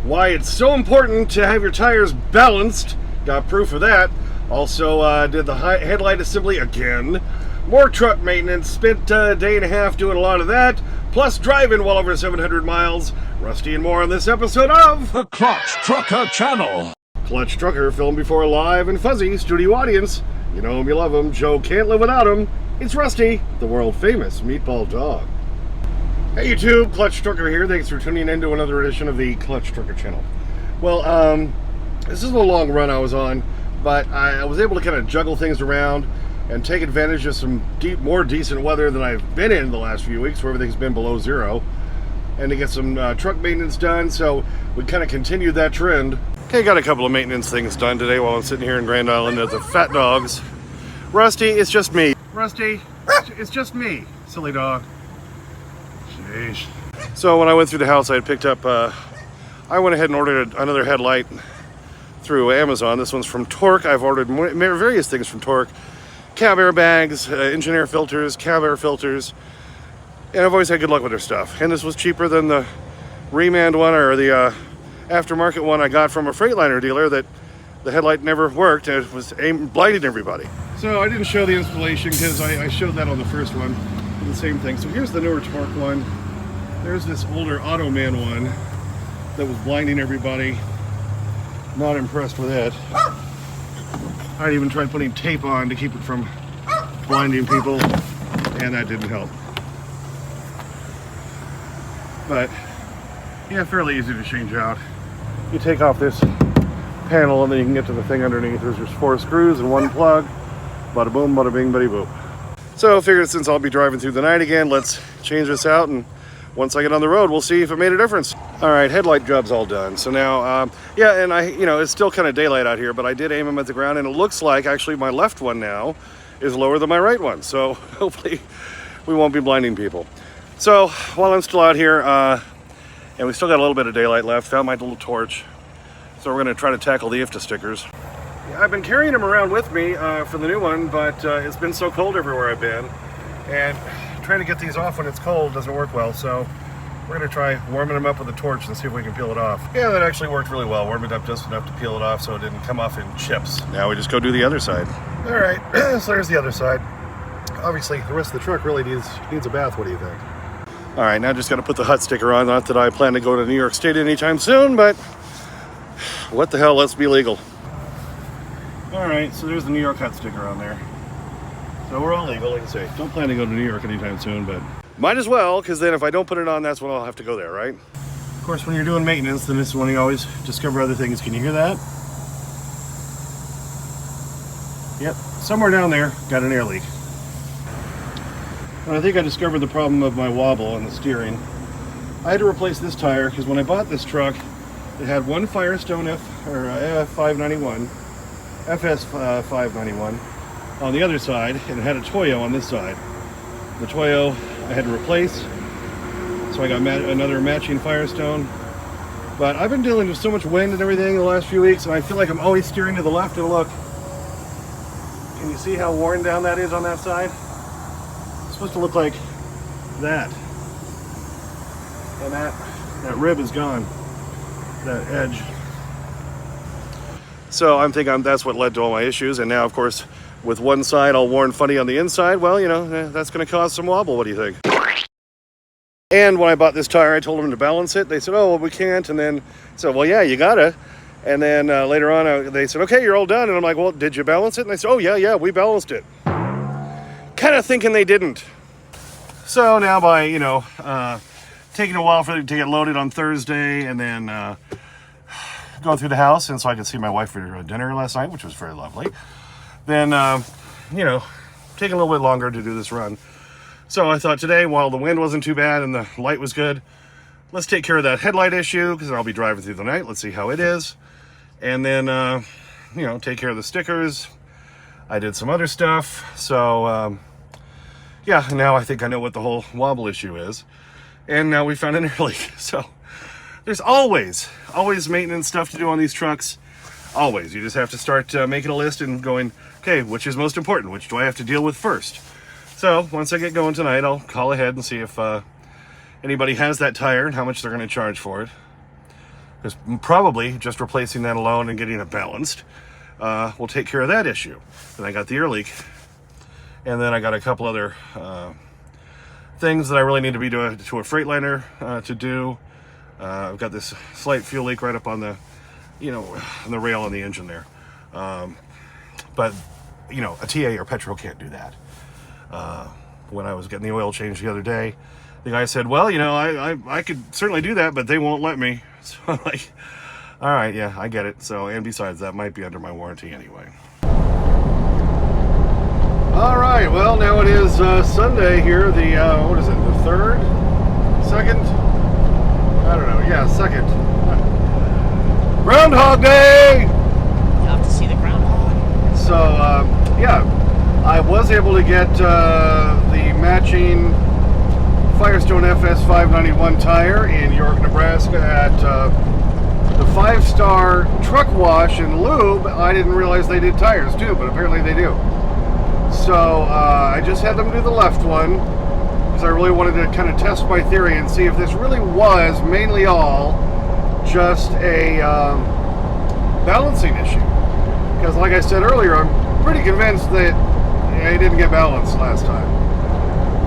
why it's so important to have your tires balanced. Got proof of that. Also did the headlight assembly again. More truck maintenance. Spent a day and a half doing a lot of that. Plus driving well over 700 miles. Rusty and more on this episode of The Clutch Trucker Channel. Clutch Trucker, filmed before a live and fuzzy studio audience. You know him, you love him. Joe can't live without him. It's Rusty, the world famous meatball dog. Hey YouTube, Clutch Trucker here. Thanks for tuning in to another edition of the Clutch Trucker Channel. Well, this is a long run I was on, but I was able to kind of juggle things around and take advantage of some more decent weather than I've been in the last few weeks, where everything's been below zero, and to get some truck maintenance done. So we kind of continued that trend. Okay, got a couple of maintenance things done today while I'm sitting here in Grand Island at the Fat Dogs. Rusty, it's just me. Rusty, it's just me, silly dog. Sheesh. So when I went through the house, I had picked up, I went ahead and ordered another headlight through Amazon. This one's from Torque. I've ordered various things from Torque. Cab airbags, engine air filters, cab air filters. And I've always had good luck with their stuff. And this was cheaper than the reman one or the aftermarket one I got from a Freightliner dealer that the headlight never worked and it was blinding everybody. So I didn't show the installation because I showed that on the first one. The same thing. So here's the newer Torque one. There's this older Automan one that was blinding everybody. Not impressed with it. I even tried putting tape on to keep it from blinding people, and that didn't help. But yeah, fairly easy to change out. You take off this panel and then you can get to the thing underneath. There's 4 screws and 1 plug. Bada boom, bada bing, bada boop. So I figured since I'll be driving through the night again, let's change this out, and once I get on the road, we'll see if it made a difference. All right, headlight job's all done. So now, yeah, and it's still kind of daylight out here, but I did aim them at the ground, and it looks like actually my left one now is lower than my right one. So hopefully we won't be blinding people. So while I'm still out here, and we still got a little bit of daylight left, found my little torch. So we're gonna try to tackle the IFTA stickers. Yeah, I've been carrying them around with me for the new one, but it's been so cold everywhere I've been. And trying to get these off when it's cold doesn't work well, so we're going to try warming them up with a torch and see if we can peel it off. Yeah, that actually worked really well. Warmed it up just enough to peel it off so it didn't come off in chips. Now we just go do the other side. All right, so there's the other side. Obviously, the rest of the truck really needs a bath. What do you think? All right, now just got to put the hut sticker on. Not that I plan to go to New York State anytime soon, but what the hell, let's be legal. All right, so there's the New York hut sticker on there. So we're all legal, like I say. Don't plan to go to New York anytime soon, but might as well, because then if I don't put it on, that's when I'll have to go there, right? Of course, when you're doing maintenance, then this is when you always discover other things. Can you hear that? Yep, somewhere down there, got an air leak. And I think I discovered the problem of my wobble on the steering. I had to replace this tire, because when I bought this truck, it had one Firestone F591, FS 591. On the other side, and it had a Toyo on this side. The Toyo I had to replace, so I got another matching Firestone. But I've been dealing with so much wind and everything the last few weeks, and I feel like I'm always steering to the left. And look, can you see how worn down that is on that side? It's supposed to look like that. And that rib is gone, that edge. So I'm thinking that's what led to all my issues, and now of course with one side all worn funny on the inside, well, that's going to cause some wobble. What do you think? And when I bought this tire, I told them to balance it. They said, oh, well, we can't. And then I said, well, yeah, you gotta. And then later on, they said, okay, you're all done. And I'm like, well, did you balance it? And they said, oh, yeah, we balanced it. Kind of thinking they didn't. So now by, taking a while for it to get loaded on Thursday and then going through the house, and so I could see my wife for dinner last night, which was very lovely. Then, taking a little bit longer to do this run. So I thought today, while the wind wasn't too bad and the light was good, let's take care of that headlight issue, because I'll be driving through the night. Let's see how it is. And then, take care of the stickers. I did some other stuff. So, yeah, now I think I know what the whole wobble issue is. And now we found an air leak. So there's always maintenance stuff to do on these trucks. Always. You just have to start making a list and going, okay, which is most important? Which do I have to deal with first? So once I get going tonight, I'll call ahead and see if anybody has that tire and how much they're going to charge for it. Because probably just replacing that alone and getting it balanced will take care of that issue. Then I got the air leak. And then I got a couple other things that I really need to be to a Freightliner to do. I've got this slight fuel leak right up on the, on the rail on the engine there. But, a TA or Petro can't do that. When I was getting the oil change the other day, the guy said, well, I could certainly do that, but they won't let me. So I'm like, all right, yeah, I get it. So, and besides, that might be under my warranty anyway. All right, well, now it is Sunday here, the, what is it, the 3rd? 2nd? I don't know, yeah, 2nd. Groundhog Day! You have to see the groundhog. So, yeah, I was able to get the matching Firestone FS 591 tire in York, Nebraska at the 5-Star Truck Wash and Lube. I didn't realize they did tires too, but apparently they do. So I just had them do the left one because I really wanted to kind of test my theory and see if this really was mainly all just a balancing issue. Because like I said earlier, I'm pretty convinced that I didn't get balanced last time.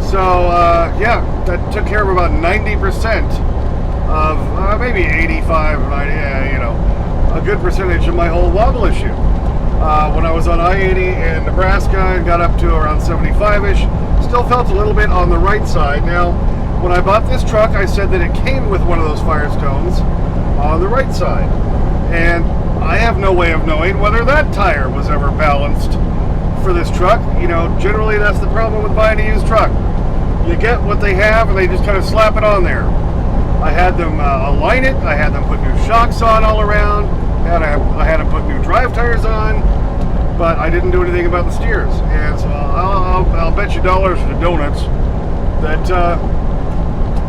So yeah, that took care of about 90% of maybe 85, 90, a good percentage of my whole wobble issue. When I was on I-80 in Nebraska and got up to around 75-ish, still felt a little bit on the right side. Now, when I bought this truck, I said that it came with one of those Firestones on the right side. And I have no way of knowing whether that tire was ever balanced for this truck. Generally that's the problem with buying a used truck. You get what they have and they just kind of slap it on there. I had them align it, I had them put new shocks on all around, I had them put new drive tires on, but I didn't do anything about the steers. And so I'll bet you dollars to donuts that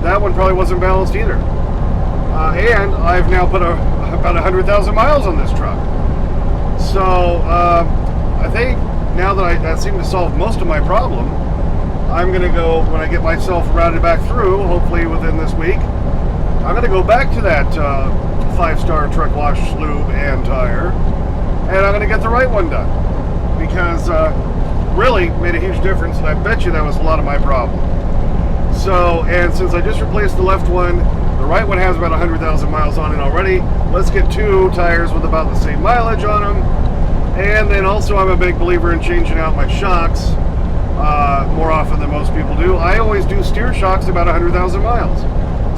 that one probably wasn't balanced either. And I've now put about 100,000 miles on this truck. So I think now that that seemed to solve most of my problem, I'm going to go, when I get myself routed back through, hopefully within this week, I'm going to go back to that 5-Star Truck Wash, Lube, and tire, and I'm going to get the right one done. Because really made a huge difference, and I bet you that was a lot of my problem. So, and since I just replaced the left one, the right one has about 100,000 miles on it already. Let's get 2 tires with about the same mileage on them. And then also I'm a big believer in changing out my shocks more often than most people do. I always do steer shocks about 100,000 miles.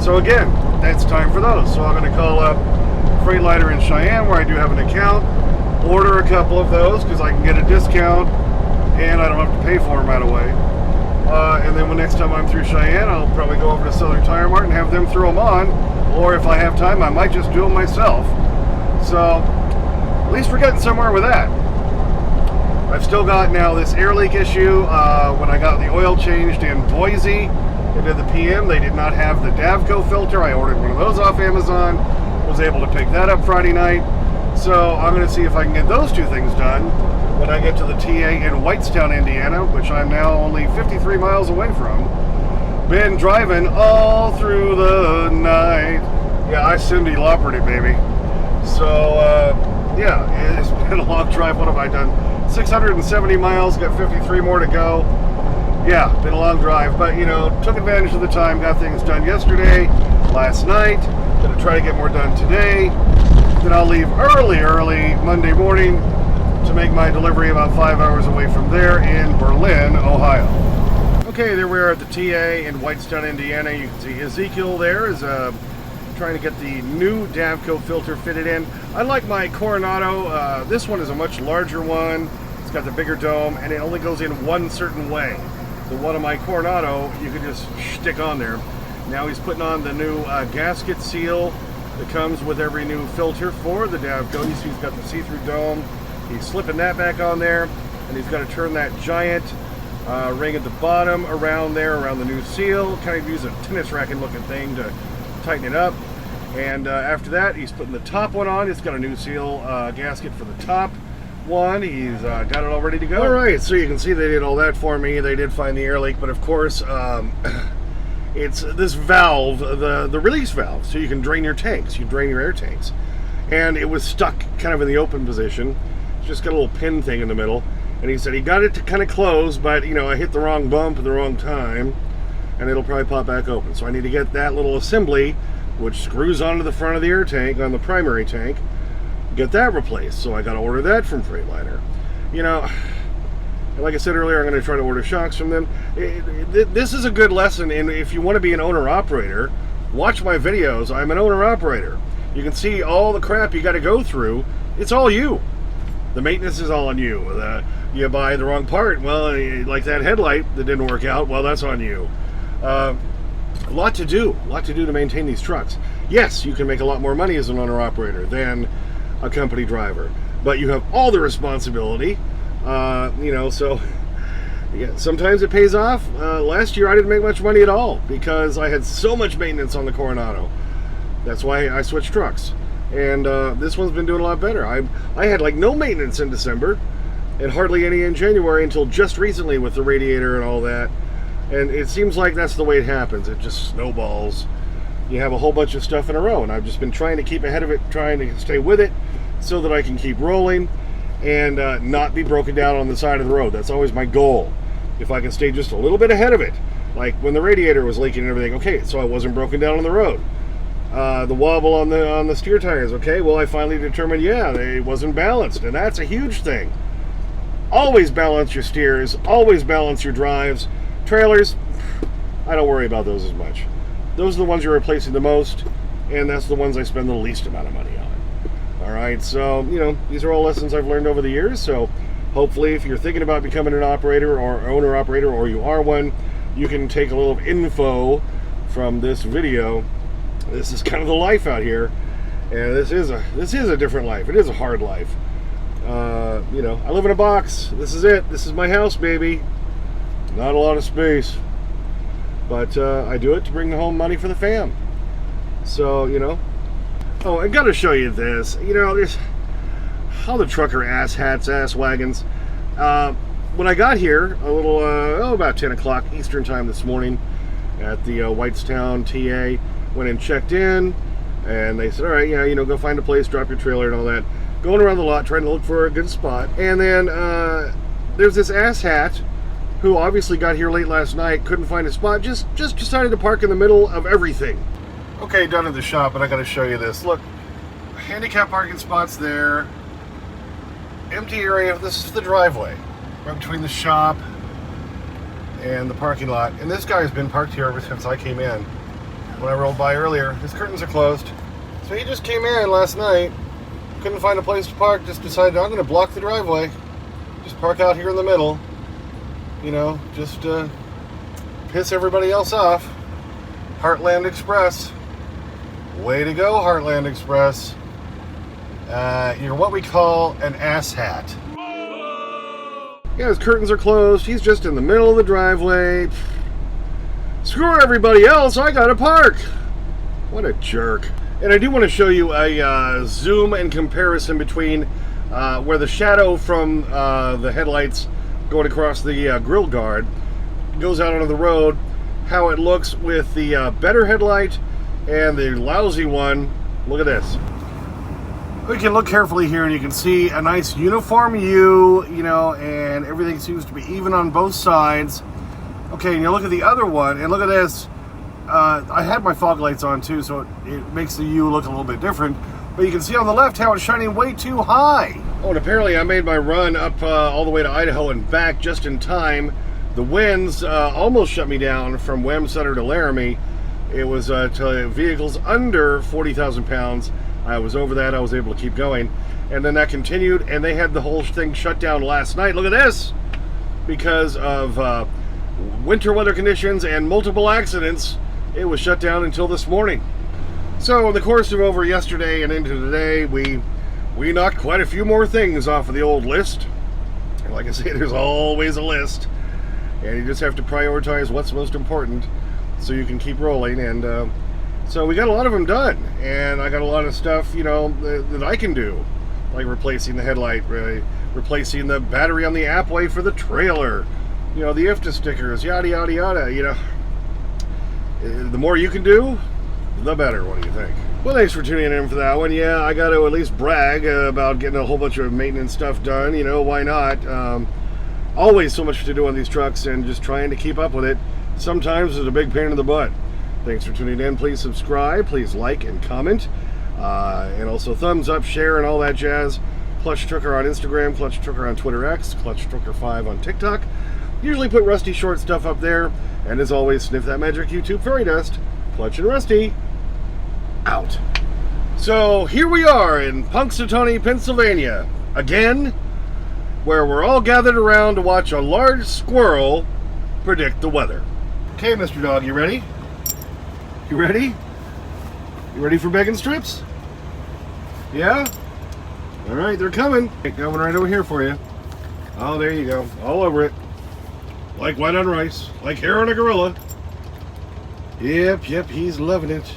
So again, it's time for those. So I'm going to call up Freightliner in Cheyenne, where I do have an account, order a couple of those because I can get a discount and I don't have to pay for them right away. And then when next time I'm through Cheyenne, I'll probably go over to Southern Tire Mart and have them throw them on. Or if I have time, I might just do them myself. So at least we're getting somewhere with that. I've still got now this air leak issue. When I got the oil changed in Boise, they did the PM. They did not have the Davco filter. I ordered one of those off Amazon. Was able to pick that up Friday night. So I'm going to see if I can get those 2 things done when I get to the TA in Whitestown, Indiana, which I'm now only 53 miles away from. Been driving all through the night. Yeah, I Cindy Laupered it, baby. So, yeah, it's been a long drive. What have I done? 670 miles, got 53 more to go. Yeah, been a long drive, but, took advantage of the time, got things done yesterday, last night. Gonna try to get more done today. Then I'll leave early Monday morning to make my delivery about 5 hours away from there in Berlin, Ohio. Okay, there we are at the TA in Whitestown, Indiana. You can see Ezekiel there is trying to get the new Davco filter fitted in. Unlike my Coronado, this one is a much larger one. It's got the bigger dome, and it only goes in one certain way. The one of my Coronado, you can just stick on there. Now he's putting on the new gasket seal that comes with every new filter for the Davco. You see he's got the see-through dome. He's slipping that back on there, and he's got to turn that giant ring at the bottom around there, around the new seal. Kind of use a tennis racket looking thing to tighten it up. And after that, he's putting the top one on. It's got a new seal gasket for the top one. He's got it all ready to go. All right, so you can see they did all that for me. They did find the air leak, but of course, It's this valve, the release valve, so you can drain your tanks. You drain your air tanks. And it was stuck kind of in the open position. It's just got a little pin thing in the middle. And he said he got it to kind of close, but I hit the wrong bump at the wrong time, and it'll probably pop back open. So I need to get that little assembly, which screws onto the front of the air tank, on the primary tank, get that replaced. So I got to order that from Freightliner. Like I said earlier, I'm going to try to order shocks from them. This is a good lesson, and if you want to be an owner-operator, watch my videos. I'm an owner-operator. You can see all the crap you got to go through. It's all you. The maintenance is all on you. You buy the wrong part, well, like that headlight that didn't work out, well, that's on you. A lot to do to maintain these trucks. Yes, you can make a lot more money as an owner-operator than a company driver, but you have all the responsibility. So yeah, sometimes it pays off. Last year I didn't make much money at all because I had so much maintenance on the Coronado. That's why I switched trucks. And this one's been doing a lot better. I had like no maintenance in December and hardly any in January until just recently with the radiator and all that. And it seems like that's the way it happens. It just snowballs. You have a whole bunch of stuff in a row, and I've just been trying to keep ahead of it, trying to stay with it so that I can keep rolling and not be broken down on the side of the road. That's always my goal. If I can stay just a little bit ahead of it, like when the radiator was leaking and everything, okay, so I wasn't broken down on the road. The wobble on the steer tires, okay, well, I finally determined, yeah, it wasn't balanced, and that's a huge thing. Always balance your steers, always balance your drives. Trailers, I don't worry about those as much. Those are the ones you're replacing the most, and that's the ones I spend the least amount of money on. All right, so, these are all lessons I've learned over the years, so hopefully if you're thinking about becoming an operator or owner-operator, or you are one, you can take a little info from this video. This is kind of the life out here, and this is a different life. It is a hard life. I live in a box. This is it. This is my house, baby. Not a lot of space, but I do it to bring home money for the fam. So, oh, I gotta show you this. There's all the trucker ass hats, ass wagons. When I got here, a little, about 10 o'clock Eastern time this morning at the Whitestown, TA, went and checked in, and they said, all right, go find a place, drop your trailer and all that. Going around the lot, trying to look for a good spot. And then there's this ass hat who obviously got here late last night, couldn't find a spot, just decided to park in the middle of everything. Okay, done at the shop, but I gotta show you this. Look, handicap parking spots there, empty area. This is the driveway, right between the shop and the parking lot. And this guy has been parked here ever since I came in. When I rolled by earlier, his curtains are closed. So he just came in last night, couldn't find a place to park, just decided I'm gonna block the driveway, just park out here in the middle. Just piss everybody else off. Heartland Express. Way to go, Heartland Express. You're what we call an ass hat. Yeah, his curtains are closed. He's just in the middle of the driveway. Screw everybody else, I gotta park. What a jerk. And I do want to show you a zoom and comparison between where the shadow from the headlights going across the grill guard goes out onto the road, how it looks with the better headlight and the lousy one. Look at this. We can look carefully here and you can see a nice uniform U, and everything seems to be even on both sides. Okay, and you look at the other one and look at this. I had my fog lights on too, so it makes the U look a little bit different. But you can see on the left how it's shining way too high. Oh, and apparently I made my run up all the way to Idaho and back just in time. The winds almost shut me down from Wamsutter to Laramie. It was to vehicles under 40,000 pounds. I was over that. I was able to keep going. And then that continued, and they had the whole thing shut down last night. Look at this! Because of winter weather conditions and multiple accidents, it was shut down until this morning. So in the course of over yesterday and into today, we knocked quite a few more things off of the old list. And like I say, there's always a list, and you just have to prioritize what's most important so you can keep rolling. And so we got a lot of them done, and I got a lot of stuff that I can do, like replacing the headlight, replacing the battery on the Appway for the trailer, the IFTA stickers, yada yada yada. The more you can do, the better. What do you think? Well, thanks for tuning in for that one. Yeah, I got to at least brag about getting a whole bunch of maintenance stuff done. You know, why not? Always so much to do on these trucks, and just trying to keep up with it sometimes is a big pain in the butt. Thanks for tuning in. Please subscribe. Please like and comment. And also thumbs up, share, and all that jazz. Clutch Trucker on Instagram, Clutch Trucker on Twitter X, Clutch Trucker 5 on TikTok. Usually put Rusty short stuff up there. And as always, sniff that magic YouTube fairy dust. Clutch and Rusty, out. So here we are in Punxsutawney, Pennsylvania. Again, where we're all gathered around to watch a large squirrel predict the weather. Okay, Mr. Dog, you ready? You ready? You ready for bacon strips? Yeah? All right, they're coming. Got one right over here for you. Oh, there you go. All over it. Like white on rice. Like hair on a gorilla. Yep, he's loving it.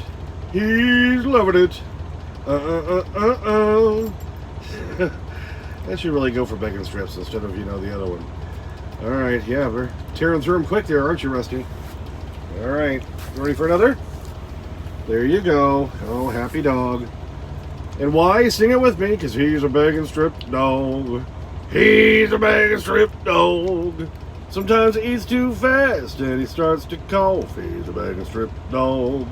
He's loving it. That should really go for bacon strips instead of, the other one. All right, yeah, we're tearing through them quick there, aren't you, Rusty? All right, ready for another? There you go. Oh, happy dog. And why? Sing it with me, because he's a bacon strip dog. He's a bacon strip dog. Sometimes he eats too fast and he starts to cough. He's a bacon strip dog.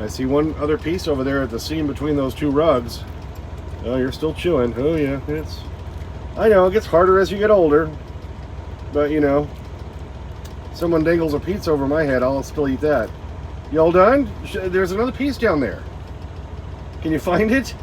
I see one other piece over there at the seam between those two rugs. Oh, you're still chewing. Oh, yeah, I know, it gets harder as you get older. But, someone dangles a pizza over my head, I'll still eat that. You all done? There's another piece down there. Can you find it?